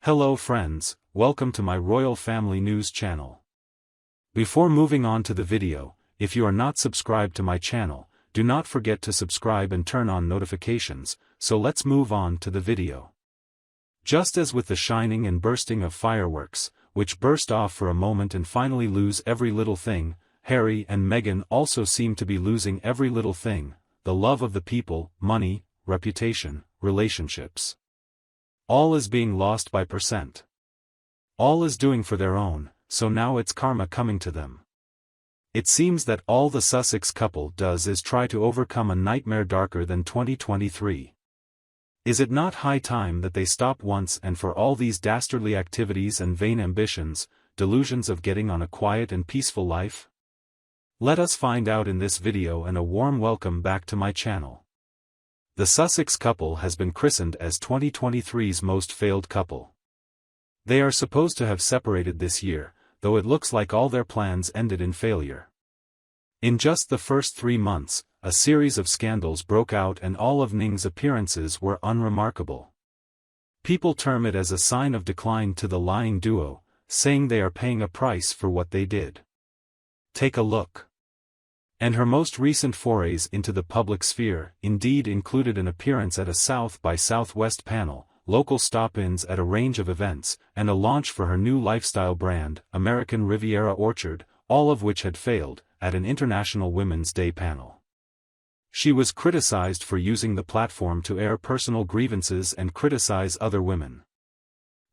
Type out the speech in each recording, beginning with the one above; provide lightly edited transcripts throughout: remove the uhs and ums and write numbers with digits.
Hello friends, welcome to my Royal Family News channel. Before moving on to the video, if you are not subscribed to my channel, do not forget to subscribe and turn on notifications, so let's move on to the video. Just as with the shining and bursting of fireworks, which burst off for a moment and finally lose every little thing, Harry and Meghan also seem to be losing every little thing: the love of the people, money, reputation, relationships. All is being lost by percent. All is doing for their own, so now it's karma coming to them. It seems that all the Sussex couple does is try to overcome a nightmare darker than 2023. Is it not high time that they stop once and for all these dastardly activities and vain ambitions, delusions of getting on a quiet and peaceful life? Let us find out in this video, and a warm welcome back to my channel. The Sussex couple has been christened as 2023's most failed couple. They are supposed to have separated this year, though it looks like all their plans ended in failure. In just the first 3 months, a series of scandals broke out and all of Ning's appearances were unremarkable. People term it as a sign of decline to the lying duo, saying they are paying a price for what they did. Take a look. And her most recent forays into the public sphere indeed included an appearance at a South by Southwest panel, local stop-ins at a range of events, and a launch for her new lifestyle brand, American Riviera Orchard, all of which had failed, at an International Women's Day panel. She was criticized for using the platform to air personal grievances and criticize other women.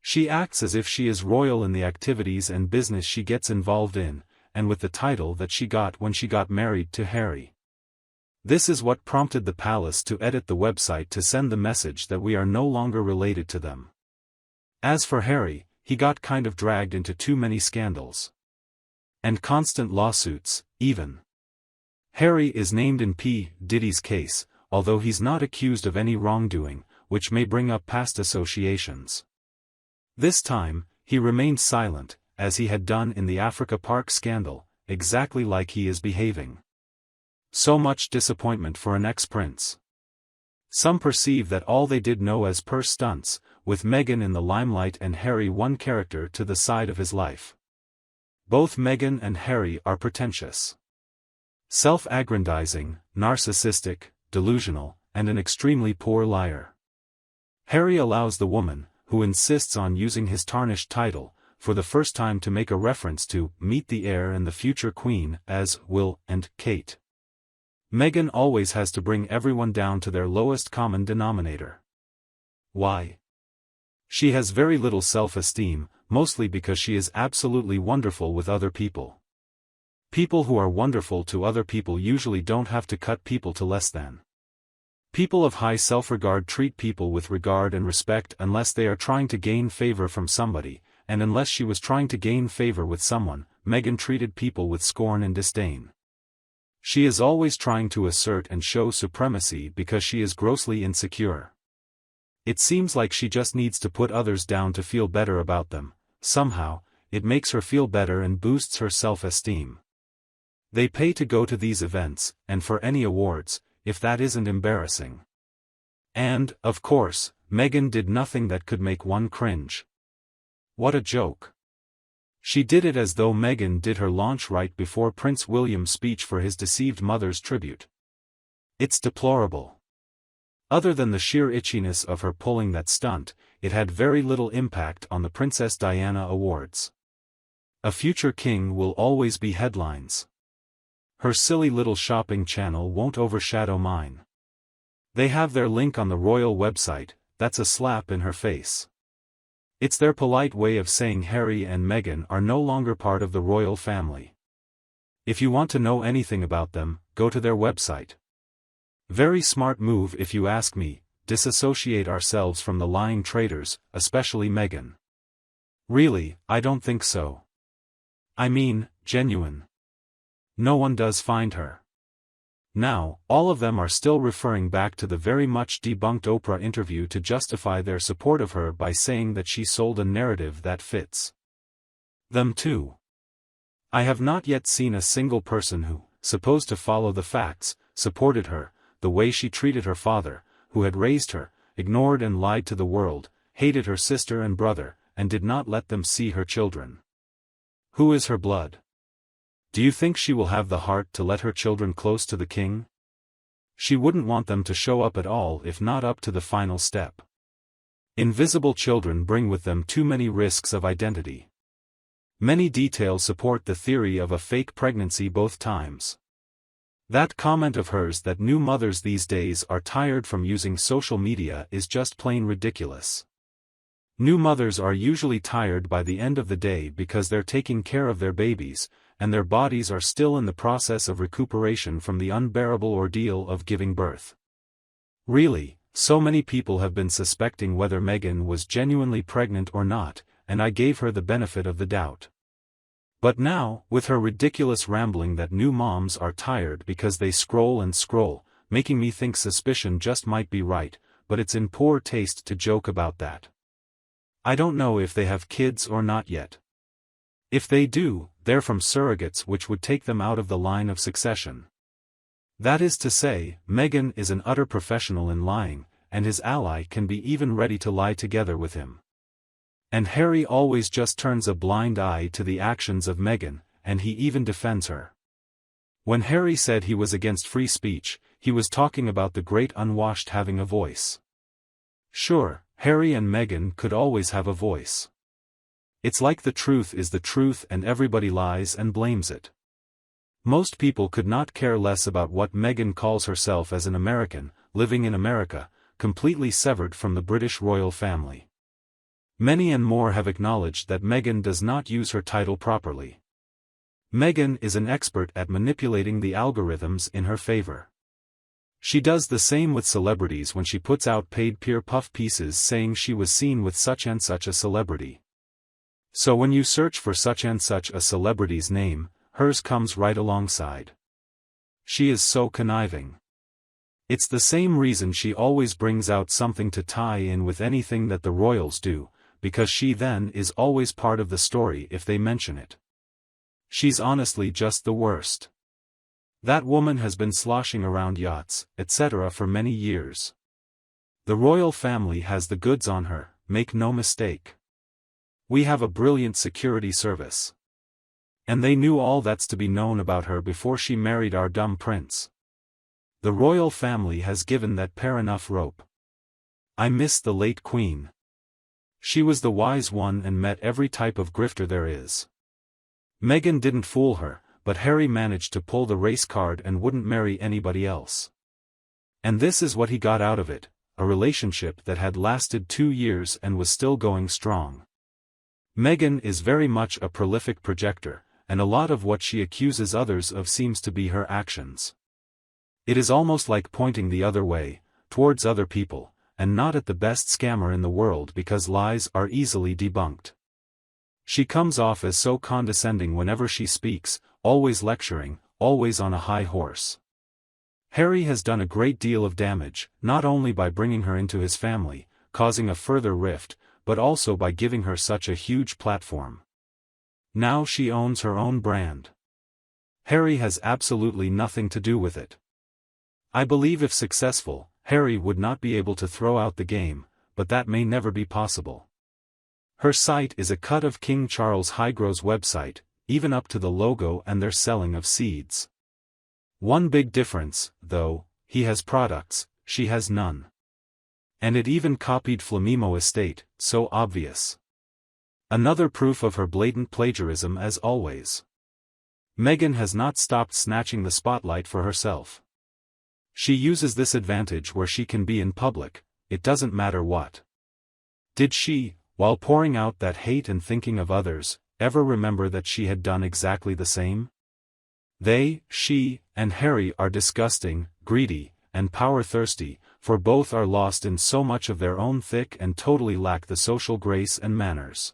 She acts as if she is royal in the activities and business she gets involved in, and with the title that she got when she got married to Harry. This is what prompted the palace to edit the website to send the message that we are no longer related to them. As for Harry, he got kind of dragged into too many scandals. And constant lawsuits, even. Harry is named in P. Diddy's case, although he's not accused of any wrongdoing, which may bring up past associations. This time, he remained silent, as he had done in the Africa Park scandal, exactly like he is behaving. So much disappointment for an ex-prince. Some perceive that all they did know as purse stunts, with Meghan in the limelight and Harry one character to the side of his life. Both Meghan and Harry are pretentious, self-aggrandizing, narcissistic, delusional, and an extremely poor liar. Harry allows the woman, who insists on using his tarnished title, for the first time to make a reference to meet the heir and the future queen as Will and Kate. Meghan always has to bring everyone down to their lowest common denominator. Why? She has very little self-esteem, mostly because she is absolutely wonderful with other people. People who are wonderful to other people usually don't have to cut people to less than. People of high self-regard treat people with regard and respect unless they are trying to gain favor from somebody, and unless she was trying to gain favor with someone, Meghan treated people with scorn and disdain. She is always trying to assert and show supremacy because she is grossly insecure. It seems like she just needs to put others down to feel better about them. Somehow, it makes her feel better and boosts her self-esteem. They pay to go to these events, and for any awards, if that isn't embarrassing. And, of course, Meghan did nothing that could make one cringe. What a joke. She did it as though Meghan did her launch right before Prince William's speech for his deceived mother's tribute. It's deplorable. Other than the sheer itchiness of her pulling that stunt, it had very little impact on the Princess Diana Awards. A future king will always be headlines. Her silly little shopping channel won't overshadow mine. They have their link on the royal website. That's a slap in her face. It's their polite way of saying Harry and Meghan are no longer part of the royal family. If you want to know anything about them, go to their website. Very smart move if you ask me. Disassociate ourselves from the lying traitors, especially Meghan. Really, I don't think so. I mean, genuine. No one does find her. Now, all of them are still referring back to the very much debunked Oprah interview to justify their support of her by saying that she sold a narrative that fits them too. I have not yet seen a single person who, supposed to follow the facts, supported her, the way she treated her father, who had raised her, ignored and lied to the world, hated her sister and brother, and did not let them see her children. Who is her blood? Do you think she will have the heart to let her children close to the king? She wouldn't want them to show up at all if not up to the final step. Invisible children bring with them too many risks of identity. Many details support the theory of a fake pregnancy both times. That comment of hers that new mothers these days are tired from using social media is just plain ridiculous. New mothers are usually tired by the end of the day because they're taking care of their babies, and their bodies are still in the process of recuperation from the unbearable ordeal of giving birth. Really, so many people have been suspecting whether Meghan was genuinely pregnant or not, and I gave her the benefit of the doubt. But now, with her ridiculous rambling that new moms are tired because they scroll and scroll, making me think suspicion just might be right, but it's in poor taste to joke about that. I don't know if they have kids or not yet. If they do, they're from surrogates, which would take them out of the line of succession. That is to say, Meghan is an utter professional in lying, and his ally can be even ready to lie together with him. And Harry always just turns a blind eye to the actions of Meghan, and he even defends her. When Harry said he was against free speech, he was talking about the great unwashed having a voice. Sure, Harry and Meghan could always have a voice. It's like the truth is the truth and everybody lies and blames it. Most people could not care less about what Meghan calls herself as an American, living in America, completely severed from the British royal family. Many and more have acknowledged that Meghan does not use her title properly. Meghan is an expert at manipulating the algorithms in her favor. She does the same with celebrities when she puts out paid peer puff pieces saying she was seen with such and such a celebrity. So when you search for such and such a celebrity's name, hers comes right alongside. She is so conniving. It's the same reason she always brings out something to tie in with anything that the royals do, because she then is always part of the story if they mention it. She's honestly just the worst. That woman has been sloshing around yachts, etc. for many years. The royal family has the goods on her, make no mistake. We have a brilliant security service. And they knew all that's to be known about her before she married our dumb prince. The royal family has given that pair enough rope. I miss the late queen. She was the wise one and met every type of grifter there is. Meghan didn't fool her, but Harry managed to pull the race card and wouldn't marry anybody else. And this is what he got out of it, a relationship that had lasted 2 years and was still going strong. Meghan is very much a prolific projector, and a lot of what she accuses others of seems to be her actions. It is almost like pointing the other way, towards other people, and not at the best scammer in the world because lies are easily debunked. She comes off as so condescending whenever she speaks, always lecturing, always on a high horse. Harry has done a great deal of damage, not only by bringing her into his family, causing a further rift, but also by giving her such a huge platform. Now she owns her own brand. Harry has absolutely nothing to do with it. I believe if successful, Harry would not be able to throw out the game, but that may never be possible. Her site is a cut of King Charles Highgrove's website, even up to the logo and their selling of seeds. One big difference, though, he has products, she has none. And it even copied Flamimo Estate, so obvious. Another proof of her blatant plagiarism as always. Meghan has not stopped snatching the spotlight for herself. She uses this advantage where she can be in public, it doesn't matter what. Did she, while pouring out that hate and thinking of others, ever remember that she had done exactly the same? She, and Harry are disgusting, greedy, and power-thirsty, for both are lost in so much of their own thick and totally lack the social grace and manners.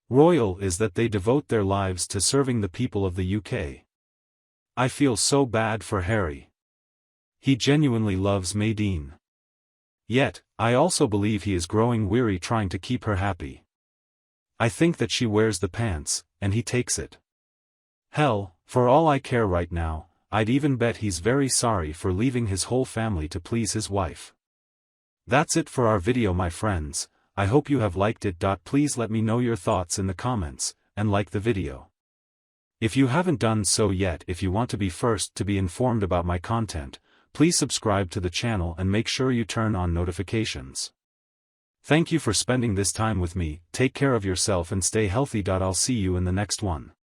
Royal is that they devote their lives to serving the people of the UK. I feel so bad for Harry. He genuinely loves Meghan. Yet, I also believe he is growing weary trying to keep her happy. I think that she wears the pants, and he takes it. Hell, for all I care right now, I'd even bet he's very sorry for leaving his whole family to please his wife. That's it for our video, my friends. I hope you have liked it. Please let me know your thoughts in the comments, and like the video. If you haven't done so yet, if you want to be first to be informed about my content, please subscribe to the channel and make sure you turn on notifications. Thank you for spending this time with me. Take care of yourself and stay healthy. I'll see you in the next one.